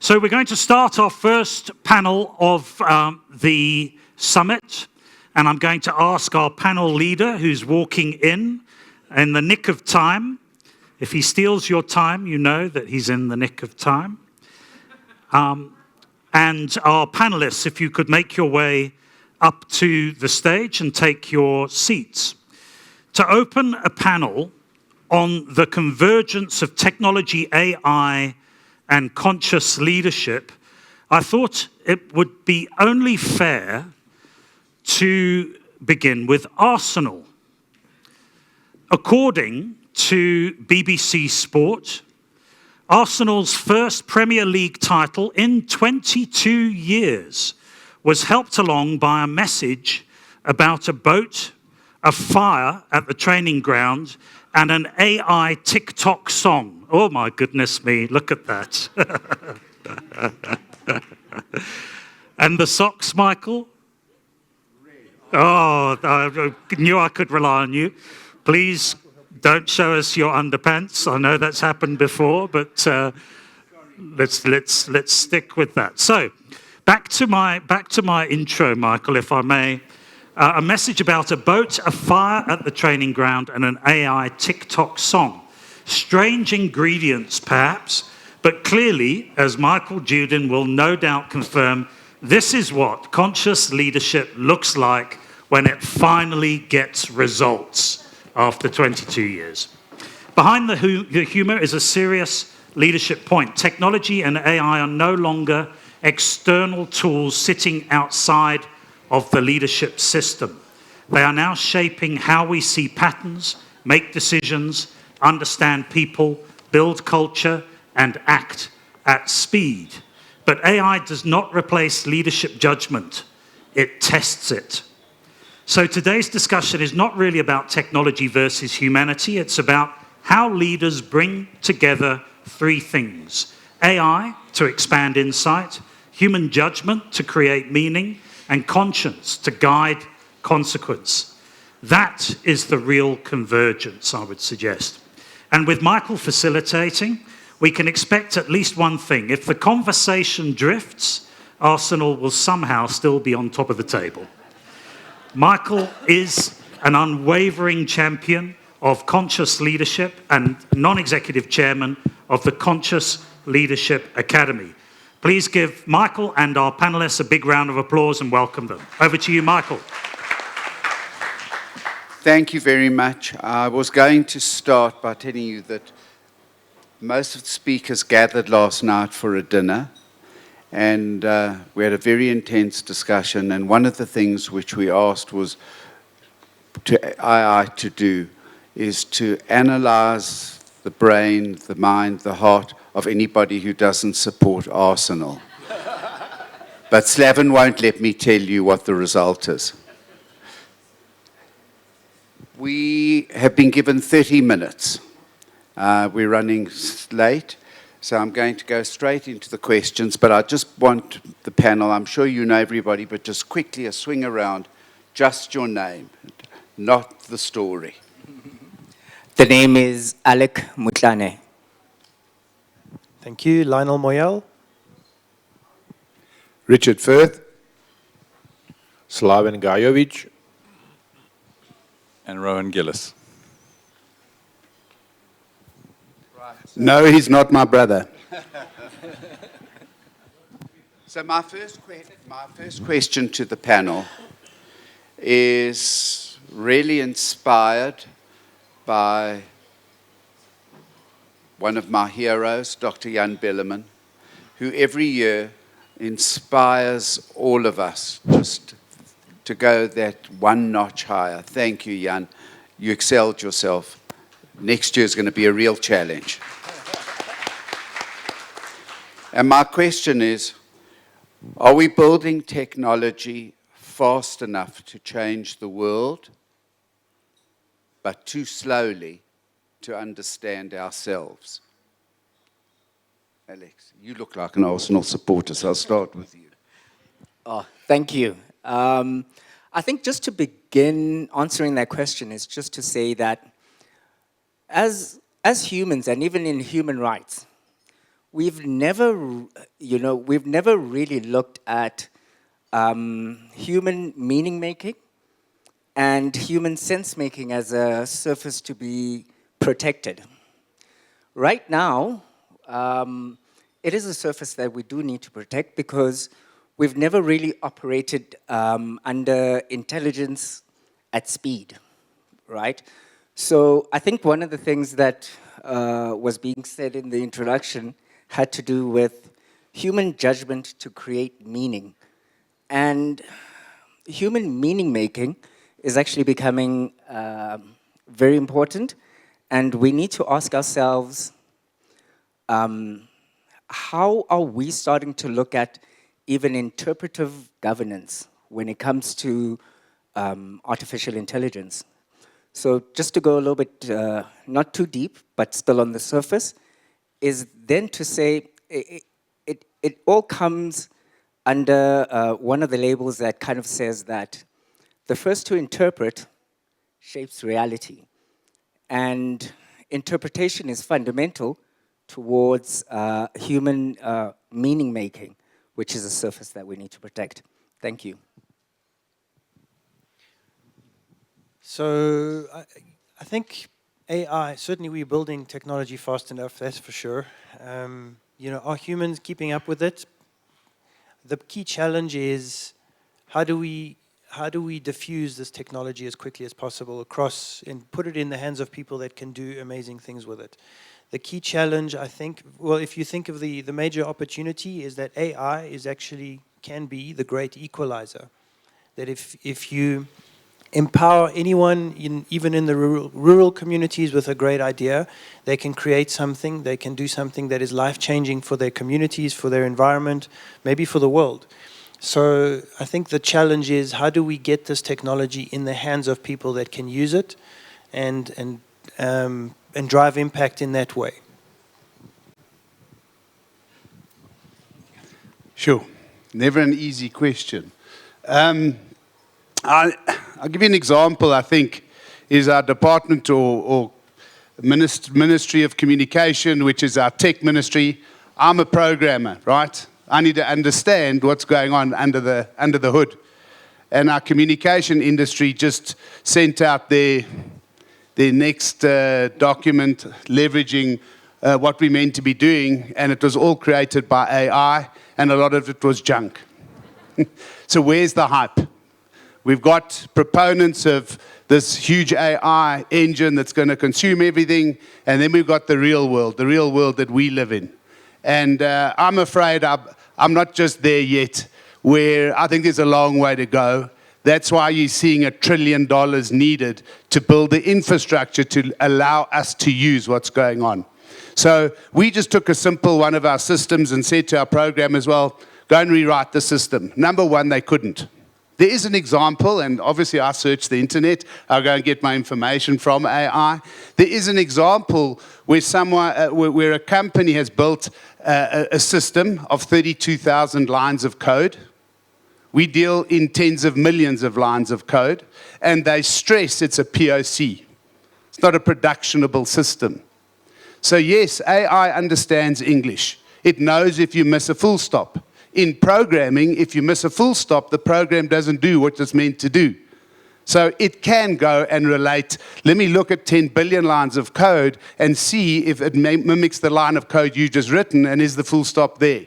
So we're going to start our first panel of the summit, and I'm going to ask our panel leader, who's walking in the nick of time. If he steals your time, you know that he's in the nick of time. And our panelists, if you could make your way up to the stage and take your seats. To open a panel on the convergence of technology, AI, and conscious leadership, I thought it would be only fair to begin with Arsenal. According to BBC Sport, Arsenal's first Premier League title in 22 years was helped along by a message about a boat, a fire at the training ground, and an AI TikTok song. Oh my goodness me, look at that. And the socks, Michael? Oh, I knew I could rely on you. Please don't show us your underpants. I know that's happened before, but let's stick with that. So, back to my intro, Michael, if I may. A message about a boat, a fire at the training ground, and an AI TikTok song. Strange ingredients, perhaps, but clearly, as Michael Judin will no doubt confirm, this is what conscious leadership looks like when it finally gets results after 22 years. Behind the humor is a serious leadership point. Technology and AI are no longer external tools sitting outside of the leadership system. They are now shaping how we see patterns, make decisions, understand people, build culture, and act at speed. But AI does not replace leadership judgment. It tests it. So today's discussion is not really about technology versus humanity. It's about how leaders bring together three things: AI to expand insight, human judgment to create meaning, and conscience to guide consequence. That is the real convergence, I would suggest. And with Michael facilitating, we can expect at least one thing. If the conversation drifts, Arsenal will somehow still be on top of the table. Michael is an unwavering champion of conscious leadership and non-executive chairman of the Conscious Leadership Academy. Please give Michael and our panelists a big round of applause and welcome them. Over to you, Michael. Thank you very much. I was going to start by telling you that most of the speakers gathered last night for a dinner, and we had a very intense discussion, and one of the things which we asked was AI to do is to analyze the brain, the mind, the heart of anybody who doesn't support Arsenal. But Slavin won't let me tell you what the result is. We have been given 30 minutes. We're running late, so I'm going to go straight into the questions, but I just want the panel, I'm sure you know everybody, but just quickly a swing around, just your name, not the story. The name is Alec Mutlane. Thank you. Lionel Moyel. Richard Firth. Slaven Gajovic. And Rowan Gillis. No, he's not my brother. So my first question to the panel is really inspired by one of my heroes, Dr. Jan Bellerman, who every year inspires all of us just to go that one notch higher. Thank you, Jan. You excelled yourself. Next year is going to be a real challenge. And my question is, are we building technology fast enough to change the world, but too slowly to understand ourselves? Alex, you look like an Arsenal supporter, so I'll start with you. Oh, thank you. I think just to begin answering that question is just to say that as humans, and even in human rights, we've never, we've never really looked at human meaning making and human sense making as a surface to be protected. Right now, it is a surface that we do need to protect because we've never really operated under intelligence at speed, right? So I think one of the things that was being said in the introduction had to do with human judgment to create meaning. And human meaning making is actually becoming very important, and we need to ask ourselves, how are we starting to look at even interpretive governance when it comes to artificial intelligence? So just to go a little bit, not too deep, but still on the surface, is then to say it all comes under one of the labels that kind of says that the first to interpret shapes reality. And interpretation is fundamental towards human meaning making, which is a surface that we need to protect. Thank you. So I think AI, certainly we're building technology fast enough, that's for sure. Are humans keeping up with it? The key challenge is how do we diffuse this technology as quickly as possible across and put it in the hands of people that can do amazing things with it. The key challenge, I think, well, if you think of the major opportunity is that AI can be the great equalizer. That if you empower anyone, even in the rural communities with a great idea, they can create something, they can do something that is life-changing for their communities, for their environment, maybe for the world. So I think the challenge is how do we get this technology in the hands of people that can use it and drive impact in that way? Sure. Never an easy question. I'll give you an example, I think, is our department or Ministry of Communication, which is our tech ministry. I'm a programmer, right? I need to understand what's going on under the hood. And our communication industry just sent out their next document leveraging what we're meant to be doing, and it was all created by AI, and a lot of it was junk. So where's the hype? We've got proponents of this huge AI engine that's going to consume everything, and then we've got the real world that we live in. And I'm afraid I'm not just there yet, where I think there's a long way to go. That's why you're seeing $1 trillion needed to build the infrastructure to allow us to use what's going on. So we just took a simple one of our systems and said to our program as well, go and rewrite the system. Number one, they couldn't. There is an example, and obviously I search the internet. I'll go and get my information from AI. There is an example where where a company has built a system of 32,000 lines of code. We deal in tens of millions of lines of code, and they stress it's a POC. It's not a productionable system. So yes, AI understands English. It knows if you miss a full stop. In programming, if you miss a full stop, the program doesn't do what it's meant to do. So it can go and relate, let me look at 10 billion lines of code and see if it mimics the line of code you just written, and is the full stop there?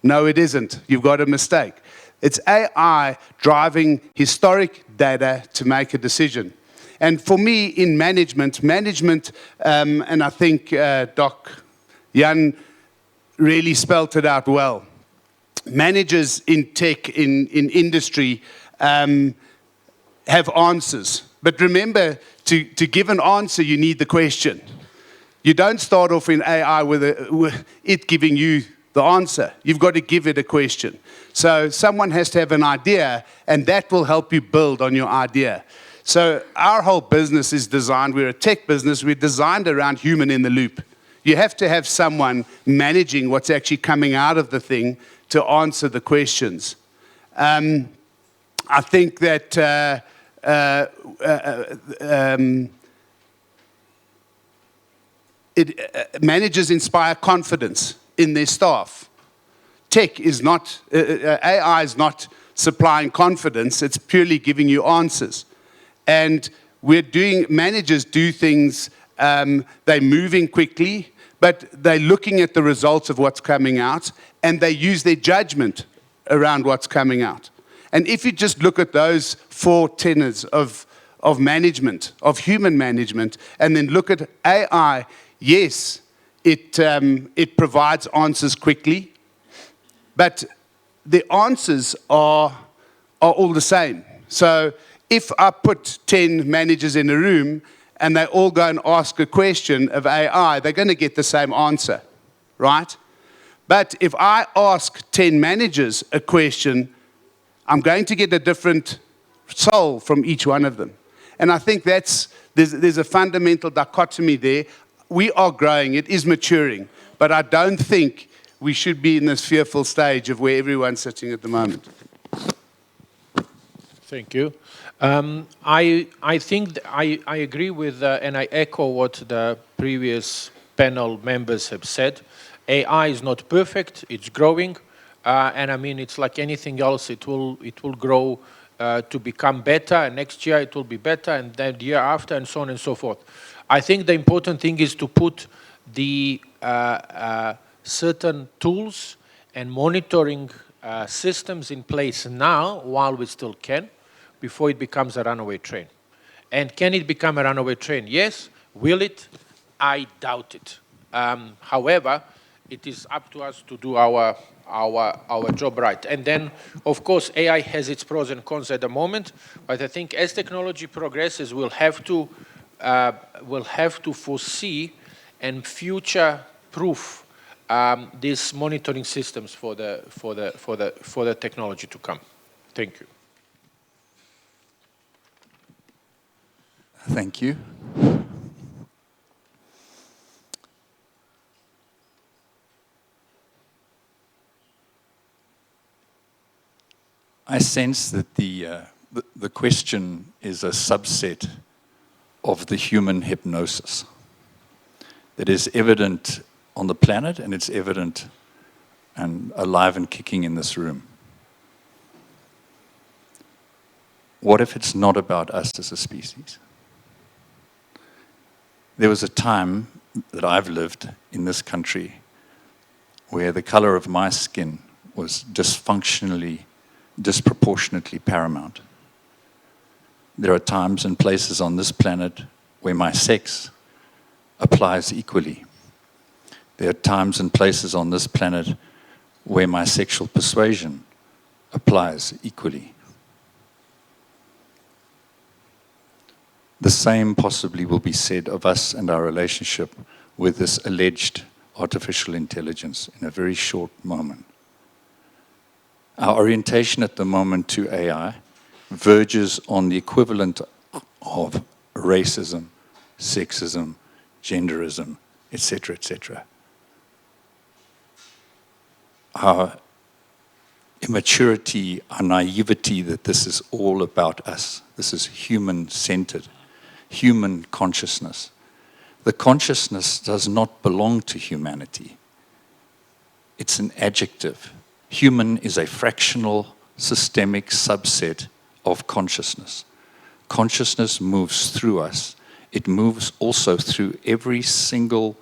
No, it isn't. You've got a mistake. It's AI driving historic data to make a decision. And for me, in management, and I think Doc Jan really spelt it out well. Managers in tech, in industry, have answers. But remember, to give an answer, you need the question. You don't start off in AI with it giving you the answer. You've got to give it a question. So someone has to have an idea, and that will help you build on your idea. So our whole business is designed, we're a tech business, we're designed around human in the loop. You have to have someone managing what's actually coming out of the thing to answer the questions. I think that managers inspire confidence in their staff. Tech is not, AI is not supplying confidence, it's purely giving you answers. And managers do things, they're moving quickly, but they're looking at the results of what's coming out, and they use their judgment around what's coming out. And if you just look at those 4 tenets of management, of human management, and then look at AI, yes, it provides answers quickly, but the answers are all the same. So if I put 10 managers in a room and they all go and ask a question of AI, they're going to get the same answer, right? But if I ask 10 managers a question, I'm going to get a different soul from each one of them. And I think there's a fundamental dichotomy there. We are growing, it is maturing, but I don't think we should be in this fearful stage of where everyone's sitting at the moment. Thank you. I think I agree with, and I echo what the previous panel members have said. AI is not perfect, it's growing, and I mean, it's like anything else, it will grow to become better, and next year it will be better, and then the year after, and so on and so forth. I think the important thing is to put the certain tools and monitoring systems in place now, while we still can, before it becomes a runaway train. And can it become a runaway train? Yes. Will it? I doubt it. However, it is up to us to do our job right. And then, of course, AI has its pros and cons at the moment, but I think as technology progresses, we'll have to foresee and future-proof these monitoring systems for the technology to come. Thank you. Thank you. I sense that the question is a subset of the human hypnosis that is evident on the planet, and it's evident and alive and kicking in this room. What if it's not about us as a species? There was a time that I've lived in this country where the color of my skin was disproportionately paramount. There are times and places on this planet where my sex applies equally. There are times and places on this planet where my sexual persuasion applies equally. The same possibly will be said of us and our relationship with this alleged artificial intelligence in a very short moment. Our orientation at the moment to AI verges on the equivalent of racism, sexism, genderism, etc., etc. Our immaturity, our naivety that this is all about us. This is human-centered, human consciousness. The consciousness does not belong to humanity. It's an adjective. Human is a fractional, systemic subset of consciousness. Consciousness moves through us. It moves also through every single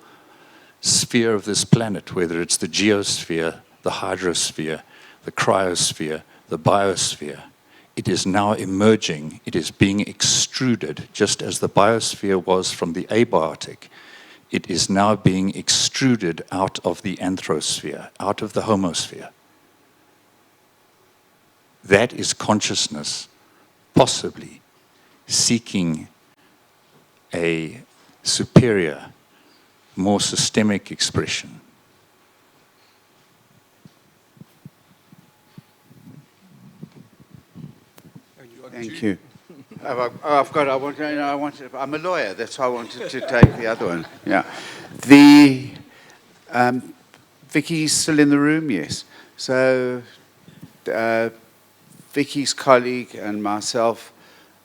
sphere of this planet, whether it's the geosphere, the hydrosphere, the cryosphere, the biosphere. It is now emerging. It is being extruded, just as the biosphere was from the abiotic. It is now being extruded out of the anthrosphere, out of the homosphere. That is consciousness, possibly seeking a superior, more systemic expression. Thank you. I'm a lawyer, that's why I wanted to take the other one. Yeah. Vicky's still in the room, yes. So Vicky's colleague and myself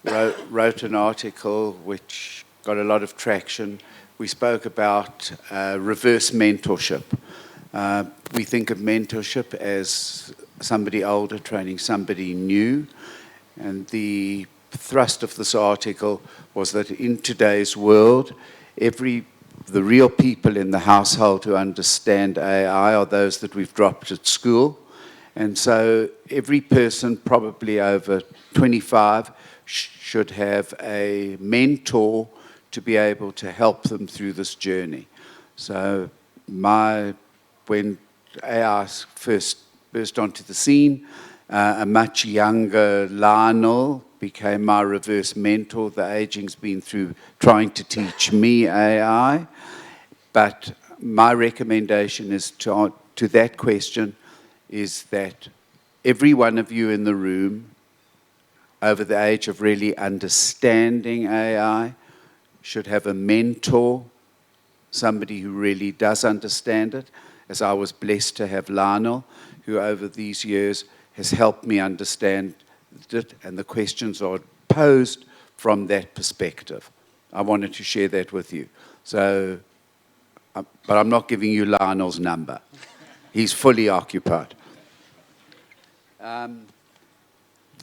wrote an article which got a lot of traction, we spoke about reverse mentorship. We think of mentorship as somebody older training somebody new, and the thrust of this article was that in today's world, the real people in the household who understand AI are those that we've dropped at school. And so every person, probably over 25, should have a mentor to be able to help them through this journey. So when AI first burst onto the scene, a much younger Lionel became my reverse mentor. The aging's been through trying to teach me AI. But my recommendation is to that question is that every one of you in the room over the age of really understanding AI should have a mentor, somebody who really does understand it, as I was blessed to have Lionel, who over these years has helped me understand it, and the questions are posed from that perspective. I wanted to share that with you. So, but I'm not giving you Lionel's number. He's fully occupied.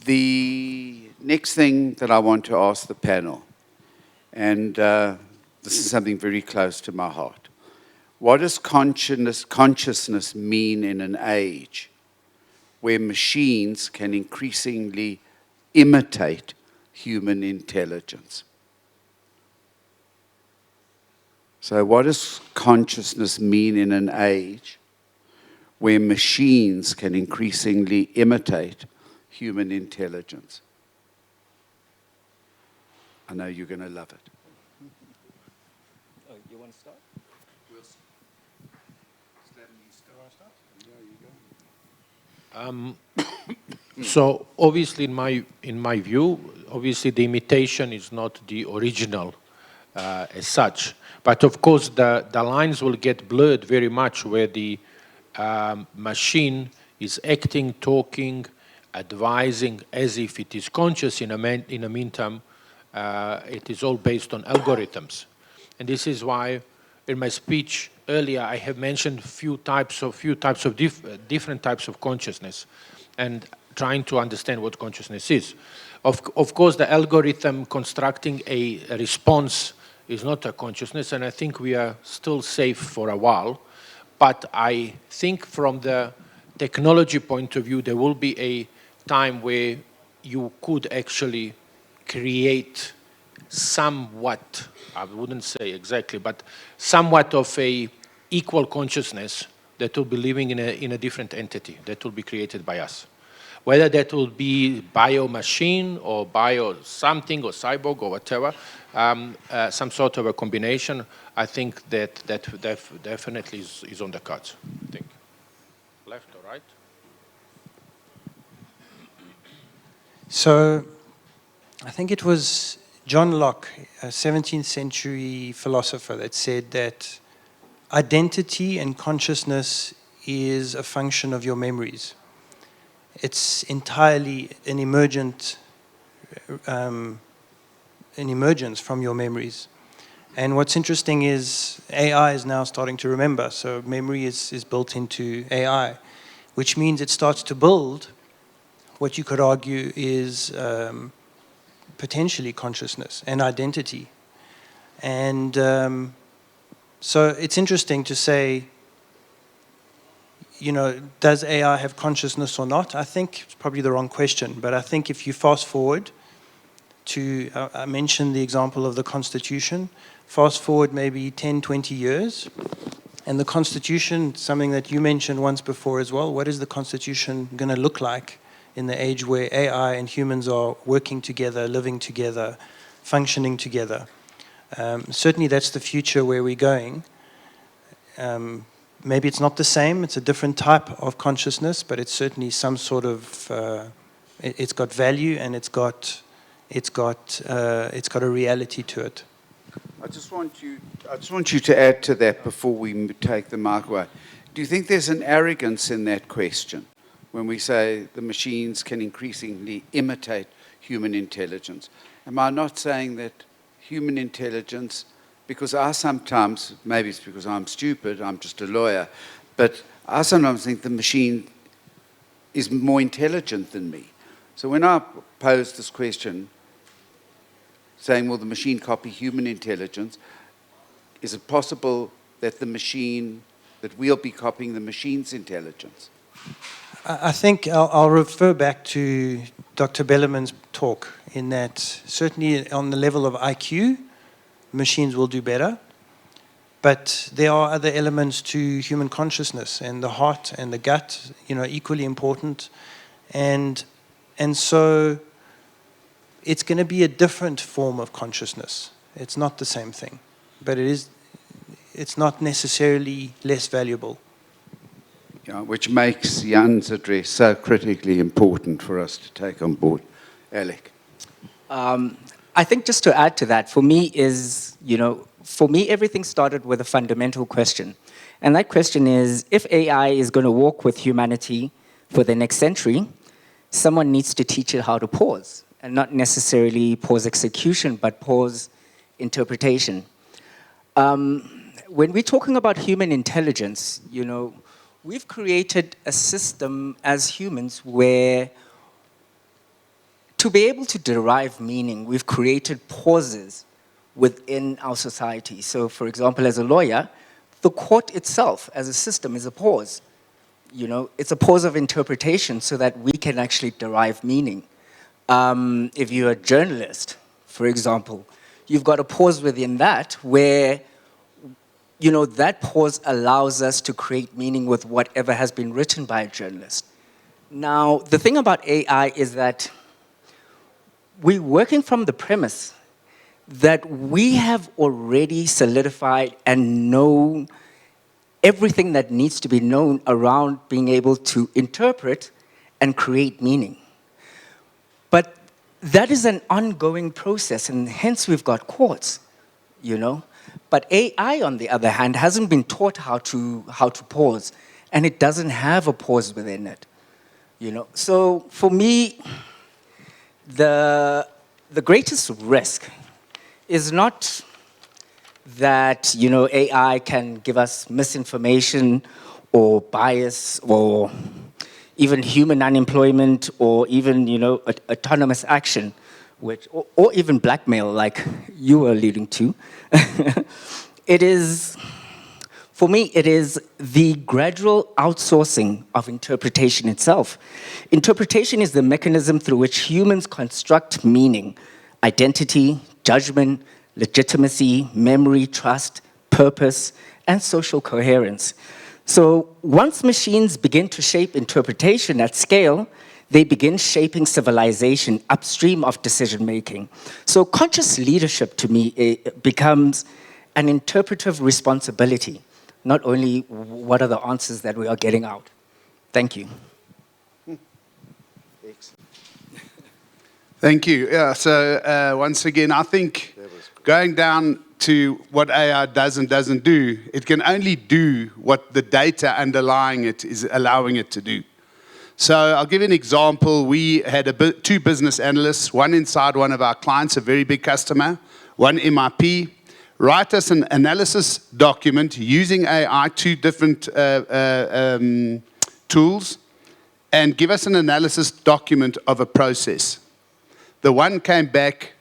The next thing that I want to ask the panel, and this is something very close to my heart. What does consciousness mean in an age where machines can increasingly imitate human intelligence? So what does consciousness mean in an age where machines can increasingly imitate human intelligence? I know you're going to love it. Oh, you want to start? So obviously, in my view, obviously the imitation is not the original as such. But of course, the lines will get blurred very much where the machine is acting, talking, advising as if it is conscious. In the meantime, it is all based on algorithms. And this is why in my speech earlier I have mentioned different types of consciousness, and trying to understand what consciousness is. Of course, the algorithm constructing a response is not a consciousness, and I think we are still safe for a while. But I think from the technology point of view, there will be a time where you could actually create somewhat, I wouldn't say exactly, but somewhat of a equal consciousness that will be living in a different entity that will be created by us. Whether that will be bio-machine or bio-something or cyborg or whatever, some sort of a combination, I think that definitely is on the cards. I think. Left or right? So I think it was John Locke, a 17th century philosopher, that said that identity and consciousness is a function of your memories. It's entirely an emergence from your memories. And what's interesting is AI is now starting to remember, so memory is built into AI, which means it starts to build what you could argue is potentially consciousness and identity. And so it's interesting to say, you know, does AI have consciousness or not? I think it's probably the wrong question, but I think if you fast forward to, I mentioned the example of the Constitution, fast forward maybe 10, 20 years, and the Constitution, something that you mentioned once before as well, what is the Constitution going to look like in the age where AI and humans are working together, living together, functioning together? Certainly that's the future where we're going. Maybe it's not the same, it's a different type of consciousness, but it's certainly some sort of, it's got value and it's got a reality to it. I just want you to add to that before we take the mic away. Do you think there's an arrogance in that question when we say the machines can increasingly imitate human intelligence? Am I not saying that human intelligence because I sometimes, maybe it's because I'm stupid, I'm just a lawyer, but I sometimes think the machine is more intelligent than me. So when I pose this question, saying, will the machine copy human intelligence, is it possible that that we'll be copying the machine's intelligence? I think I'll refer back to Dr. Bellerman's talk in that certainly on the level of IQ, machines will do better. But there are other elements to human consciousness, and the heart and the gut, equally important. And so it's going to be a different form of consciousness. It's not the same thing, but it's not necessarily less valuable. Yeah, which makes Jan's address so critically important for us to take on board. Alec. I think just to add to that, for me, everything started with a fundamental question. And that question is, if AI is going to walk with humanity for the next century, someone needs to teach it how to pause. And not necessarily pause execution, but pause interpretation. When we're talking about human intelligence, we've created a system as humans where to be able to derive meaning, we've created pauses within our society. So, for example, as a lawyer, the court itself as a system is a pause. It's a pause of interpretation so that we can actually derive meaning. If you're a journalist, for example, you've got a pause within that where that pause allows us to create meaning with whatever has been written by a journalist. Now, the thing about AI is that we're working from the premise that we have already solidified and known everything that needs to be known around being able to interpret and create meaning. But that is an ongoing process, and hence we've got courts, But AI, on the other hand, hasn't been taught how to pause, and it doesn't have a pause within it. So for me, the greatest risk is not that AI can give us misinformation or bias or even human unemployment or even autonomous action, or even blackmail, like you were alluding to. For me, it is the gradual outsourcing of interpretation itself. Interpretation is the mechanism through which humans construct meaning, identity, judgment, legitimacy, memory, trust, purpose, and social coherence. So once machines begin to shape interpretation at scale, they begin shaping civilization upstream of decision-making. So conscious leadership, to me, becomes an interpretive responsibility, not only what are the answers that we are getting out. Thank you. Thank you. Yeah, so once again, I think going down to what AI does and doesn't do, it can only do what the data underlying it is allowing it to do. So I'll give you an example. We had two business analysts, one inside one of our clients, a very big customer, one MIP, write us an analysis document using AI, two different tools, and give us an analysis document of a process. The one came back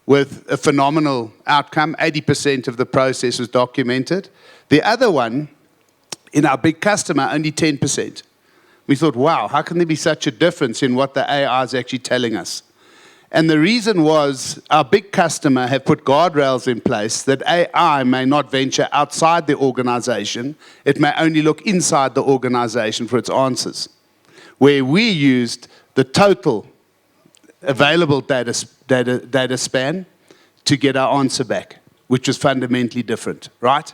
with a phenomenal outcome. 80% of the process was documented. The other one, in our big customer, only 10%. We thought, wow, how can there be such a difference in what the AI is actually telling us? And the reason was our big customer have put guardrails in place that AI may not venture outside the organization. It may only look inside the organization for its answers. Where we used the total available data span to get our answer back, which was fundamentally different, right?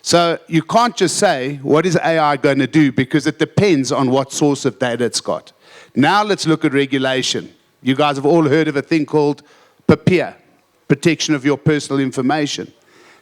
So you can't just say, what is AI going to do? Because it depends on what source of data it's got. Now let's look at regulation. You guys have all heard of a thing called PPIA, protection of your personal information.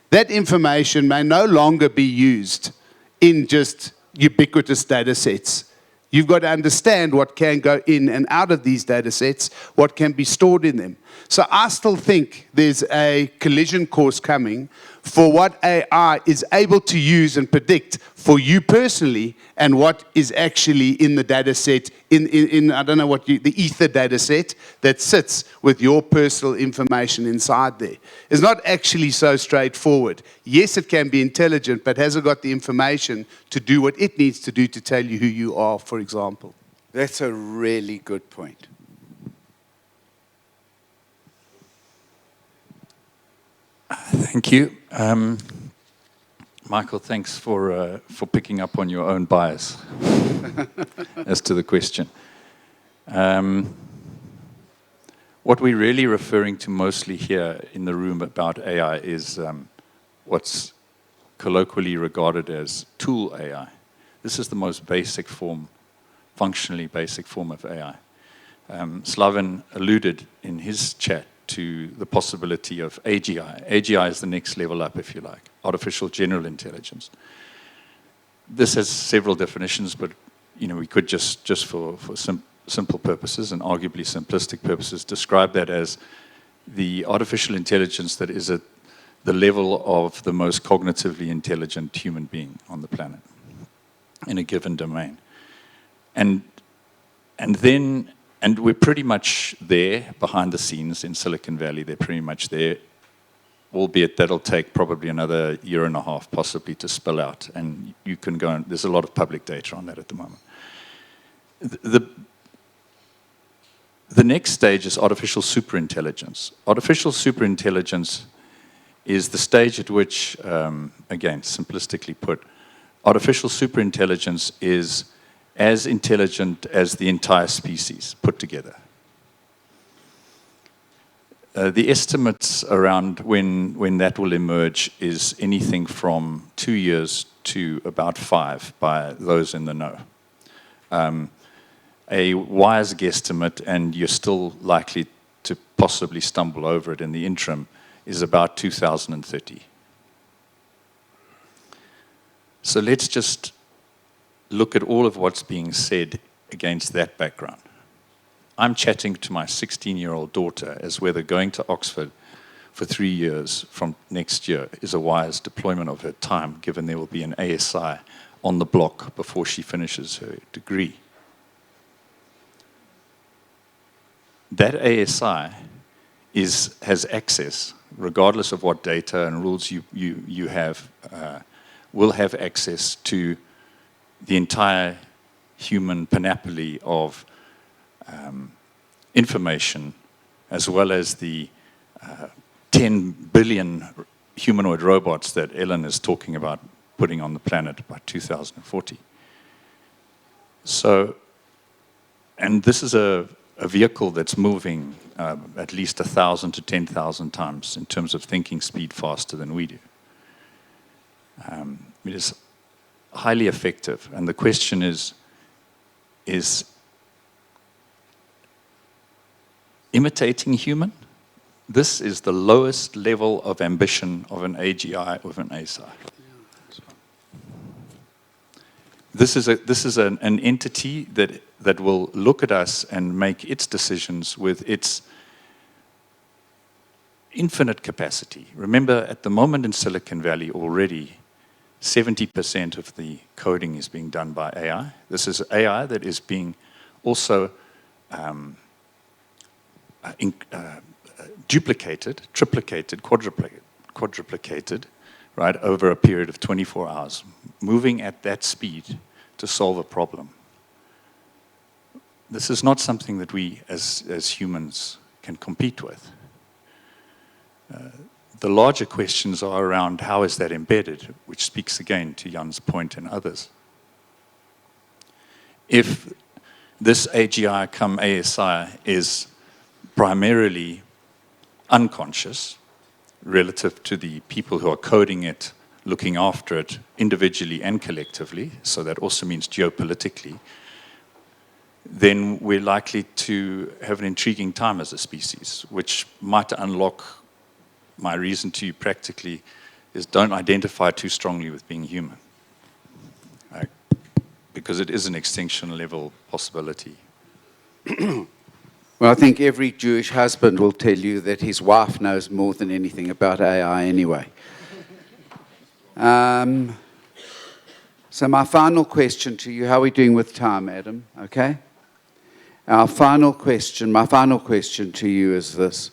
That information may no longer be used in just ubiquitous data sets. You've got to understand what can go in and out of these data sets, what can be stored in them. So I still think there's a collision course coming for what AI is able to use and predict for you personally and what is actually in the data set, in I don't know what the ether data set that sits with your personal information inside there. It's not actually so straightforward. Yes, it can be intelligent, but has it got the information to do what it needs to do to tell you who you are, for example? That's a really good point. Thank you. Michael, thanks for picking up on your own bias as to the question. What we're really referring to mostly here in the room about AI is what's colloquially regarded as tool AI. This is the most basic form, functionally basic form of AI. Slavin alluded in his chat to the possibility of AGI. AGI is the next level up, if you like, artificial general intelligence. This has several definitions, but we could just for simple purposes and arguably simplistic purposes describe that as the artificial intelligence that is at the level of the most cognitively intelligent human being on the planet in a given domain. And we're pretty much there behind the scenes in Silicon Valley. They're pretty much there, albeit that'll take probably another year and a half possibly to spill out. And you can go and there's a lot of public data on that at the moment. The next stage is artificial superintelligence. Artificial superintelligence is the stage at which, again, simplistically put, artificial superintelligence is as intelligent as the entire species put together. The estimates around when that will emerge is anything from 2 years to about 5 by those in the know. A wise guesstimate, and you're still likely to possibly stumble over it in the interim, is about 2030. So let's just look at all of what's being said against that background. I'm chatting to my 16-year-old daughter as whether going to Oxford for 3 years from next year is a wise deployment of her time, given there will be an ASI on the block before she finishes her degree. That ASI has access, regardless of what data and rules you have, will have access to the entire human panoply of information, as well as the 10 billion humanoid robots that Ellen is talking about putting on the planet by 2040. So, and this is a vehicle that's moving at least 1,000 to 10,000 times in terms of thinking speed faster than we do. It is highly effective, and the question is imitating human? This is the lowest level of ambition of an AGI with an ASI. This is an entity that will look at us and make its decisions with its infinite capacity. Remember, at the moment in Silicon Valley already, 70% of the coding is being done by AI. This is AI that is being also duplicated, triplicated, quadruplicated, right, over a period of 24 hours, moving at that speed to solve a problem. This is not something that we as humans can compete with. The larger questions are around how is that embedded, which speaks again to Jan's point and others. If this AGI come ASI is primarily unconscious relative to the people who are coding it, looking after it individually and collectively, so that also means geopolitically, then we're likely to have an intriguing time as a species, which might unlock my reason to you practically is don't identify too strongly with being human. because it is an extinction level possibility. Well, I think every Jewish husband will tell you that his wife knows more than anything about AI anyway. So my final question to you, how are we doing with time, Adam? Okay? My final question to you is this.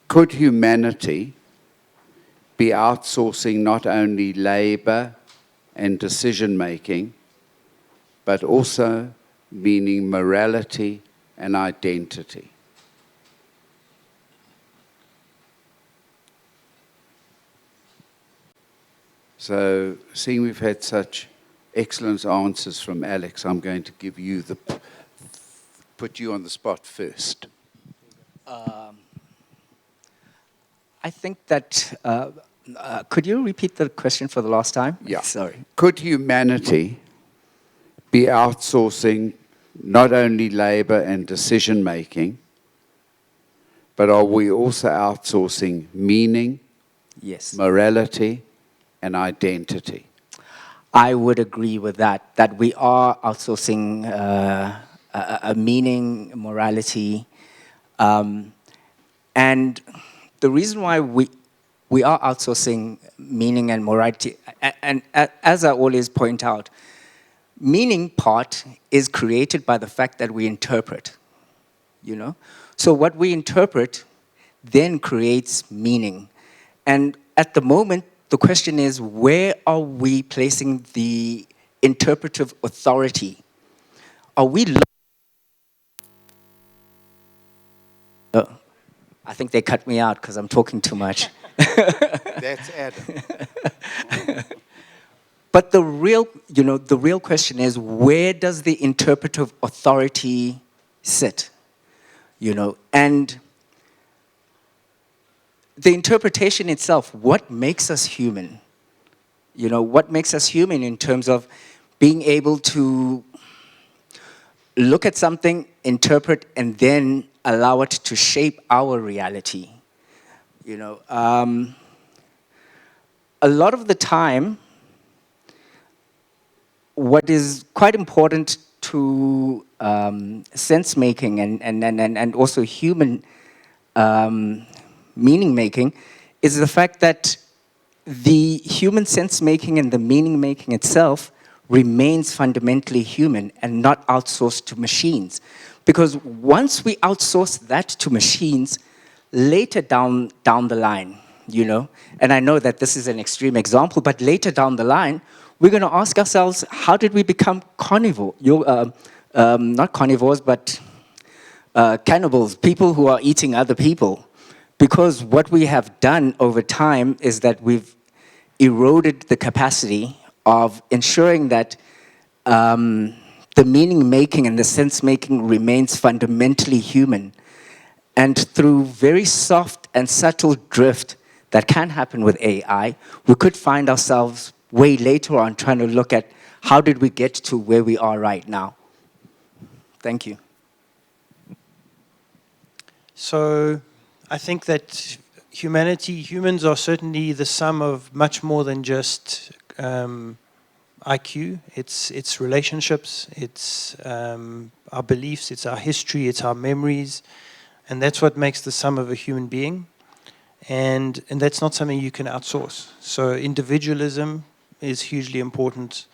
Could humanity be outsourcing not only labor and decision-making, but also meaning morality and identity? So, seeing we've had such excellent answers from Alex, I'm going to give you put you on the spot first. I think that, could you repeat the question for the last time? Yeah. Sorry. Could humanity be outsourcing not only labor and decision-making, but are we also outsourcing meaning, Yes. morality, and identity? I would agree with that we are outsourcing a meaning, morality, and the reason why we are outsourcing meaning and morality, and as I always point out, meaning part is created by the fact that we interpret, you know? So what we interpret then creates meaning. And at the moment, the question is, where are we placing the interpretive authority? Are we... I think they cut me out because I'm talking too much. That's Adam. But the real question is, where does the interpretive authority sit? You know, and the interpretation itself, what makes us human? You know, what makes us human in terms of being able to look at something, interpret, and then allow it to shape our reality? You know, a lot of the time, what is quite important to sense-making and also human meaning-making is the fact that the human sense-making and the meaning-making itself remains fundamentally human and not outsourced to machines. Because once we outsource that to machines, later down the line, you know, and I know that this is an extreme example, but later down the line, we're going to ask ourselves, how did we become carnivore? Not carnivores, but cannibals, people who are eating other people. Because what we have done over time is that we've eroded the capacity of ensuring that the meaning-making and the sense-making remains fundamentally human. And through very soft and subtle drift that can happen with AI, we could find ourselves way later on trying to look at how did we get to where we are right now. Thank you. So I think that humans are certainly the sum of much more than just IQ. It's relationships, it's our beliefs, it's our history, it's our memories, and that's what makes the sum of a human being. And that's not something you can outsource. So individualism is hugely important.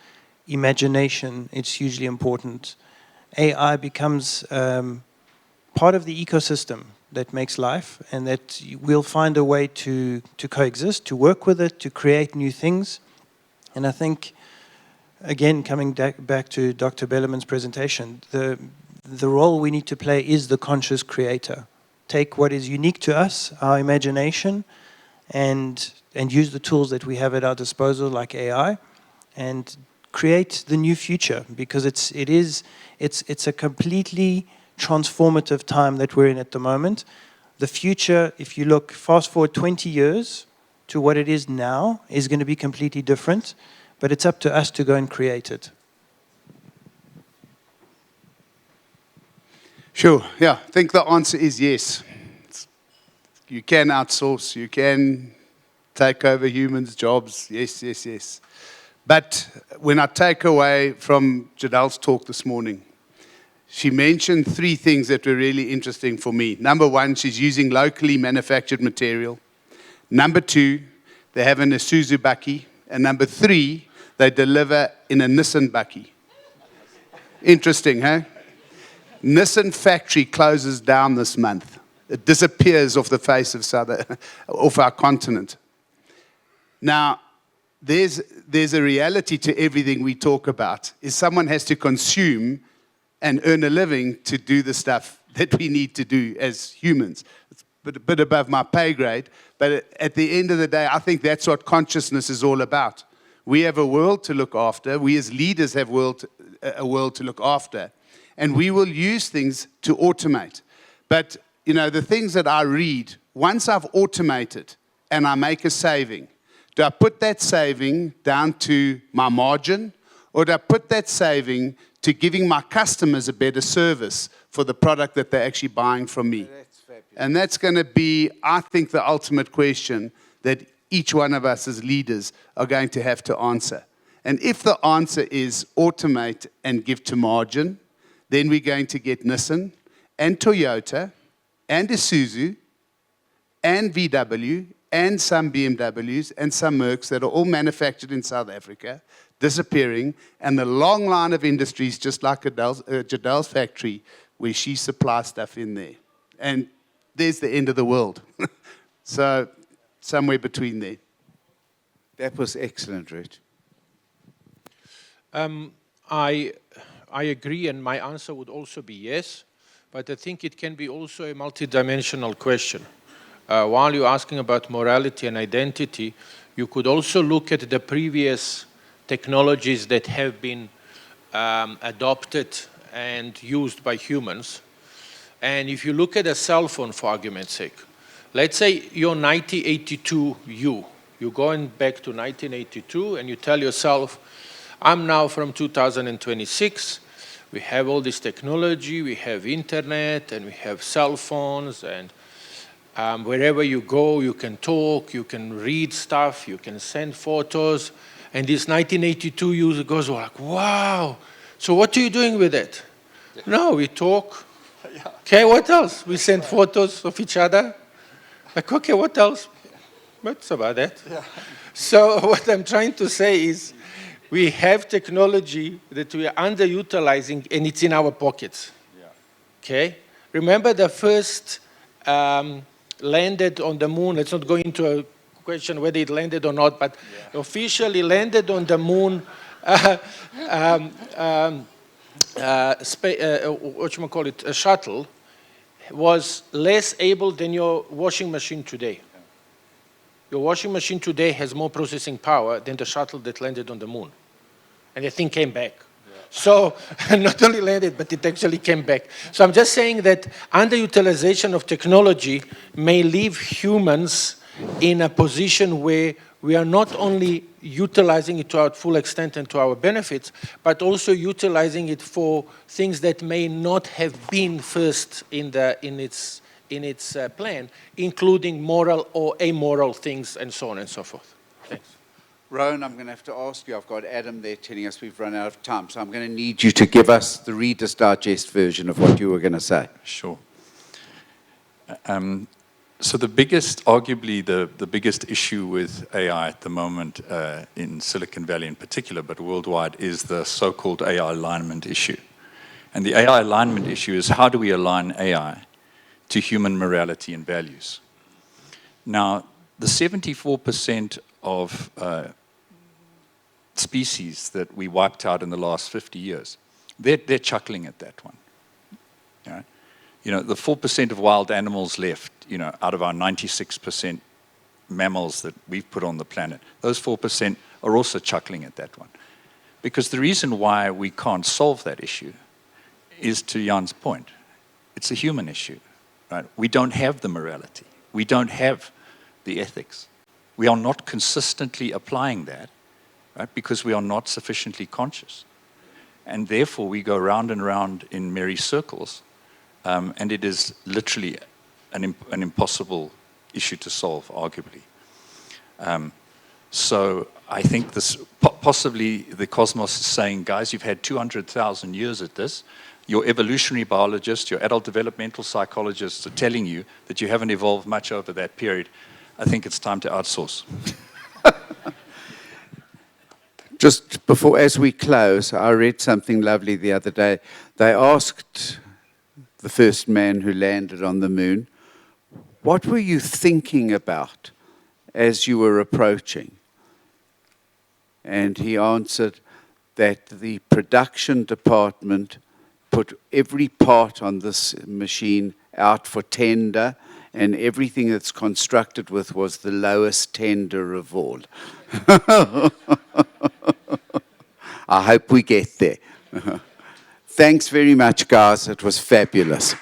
Imagination is hugely important. AI becomes part of the ecosystem that makes life, and that we'll find a way to coexist, to work with it, to create new things. And I think, again, coming back to Dr. Bellerman's presentation, the role we need to play is the conscious creator. Take what is unique to us, our imagination, and use the tools that we have at our disposal, like AI, and create the new future, because it's a completely transformative time that we're in at the moment. The future, if you look fast forward 20 years to what it is now, is going to be completely different, but it's up to us to go and create it. Sure, yeah, I think the answer is yes. You can outsource, you can take over humans' jobs, yes. But when I take away from Jadal's talk this morning, she mentioned three things that were really interesting for me. Number one, she's using locally manufactured material. Number two, they have an Isuzu bakkie. And number three, they deliver in a Nissan bakkie. Interesting, huh? Nissan factory closes down this month. It disappears off the face of off our continent. Now, there's a reality to everything we talk about. Is someone has to consume and earn a living to do the stuff that we need to do as humans. It's a bit above my pay grade, but at the end of the day, I think that's what consciousness is all about. We have a world to look after. We as leaders have a world to look after. And we will use things to automate. But, you know, the things that I read, once I've automated and I make a saving, do I put that saving down to my margin, or do I put that saving to giving my customers a better service for the product that they're actually buying from me? And that's going to be, I think, the ultimate question that each one of us as leaders are going to have to answer. And if the answer is automate and give to margin, then we're going to get Nissan and Toyota and Isuzu and VW and some BMWs and some Mercs that are all manufactured in South Africa, disappearing, and the long line of industries, just like Jadal's factory, where she supplies stuff in there. And there's the end of the world. So, somewhere between there. That was excellent, Rich. I agree, and my answer would also be yes, but I think it can be also a multidimensional question. While you're asking about morality and identity, you could also look at the previous technologies that have been adopted and used by humans. And if you look at a cell phone, for argument's sake, let's say you're 1982 you're going back to 1982 and you tell yourself, I'm now from 2026, we have all this technology, we have internet, and we have cell phones, and wherever you go, you can talk, you can read stuff, you can send photos. And this 1982 user goes like, wow, so what are you doing with it? Yeah. No, we talk. Yeah. Okay, what else? We send photos of each other. Like, okay, what else? That's about it. Yeah. So what I'm trying to say is we have technology that we are underutilizing, and it's in our pockets. Yeah. Okay? Remember the first landed on the moon. Let's not go into a question whether it landed or not, but officially landed on the moon. A shuttle was less able than your washing machine today. Your washing machine today has more processing power than the shuttle that landed on the moon, and the thing came back. So not only landed, but it actually came back. So I'm just saying that underutilization of technology may leave humans in a position where we are not only utilizing it to our full extent and to our benefits, but also utilizing it for things that may not have been first in its plan, including moral or amoral things and so on and so forth. Thanks. Rowan, I'm going to have to ask you, I've got Adam there telling us we've run out of time, so I'm going to need you to give us the Reader's Digest version of what you were going to say. Sure. So arguably the biggest issue with AI at the moment in Silicon Valley in particular, but worldwide, is the so-called AI alignment issue. And the AI alignment issue is, how do we align AI to human morality and values? Now, the 74% of species that we wiped out in the last 50 years, they're chuckling at that one. You know, the 4% of wild animals left, you know, out of our 96% mammals that we've put on the planet, those 4% are also chuckling at that one. Because the reason why we can't solve that issue is, to Jan's point, it's a human issue, right? We don't have the morality. We don't have the ethics. We are not consistently applying that, right? Because we are not sufficiently conscious. And therefore, we go round and round in merry circles. And it is literally an impossible issue to solve, arguably. So I think this possibly the cosmos is saying, guys, you've had 200,000 years at this. Your evolutionary biologists, your adult developmental psychologists are telling you that you haven't evolved much over that period. I think it's time to outsource. Just before, as we close, I read something lovely the other day. They asked the first man who landed on the moon, what were you thinking about as you were approaching? And he answered that the production department put every part on this machine out for tender, and everything that's constructed with was the lowest tender of all. I hope we get there. Thanks very much, guys. It was fabulous.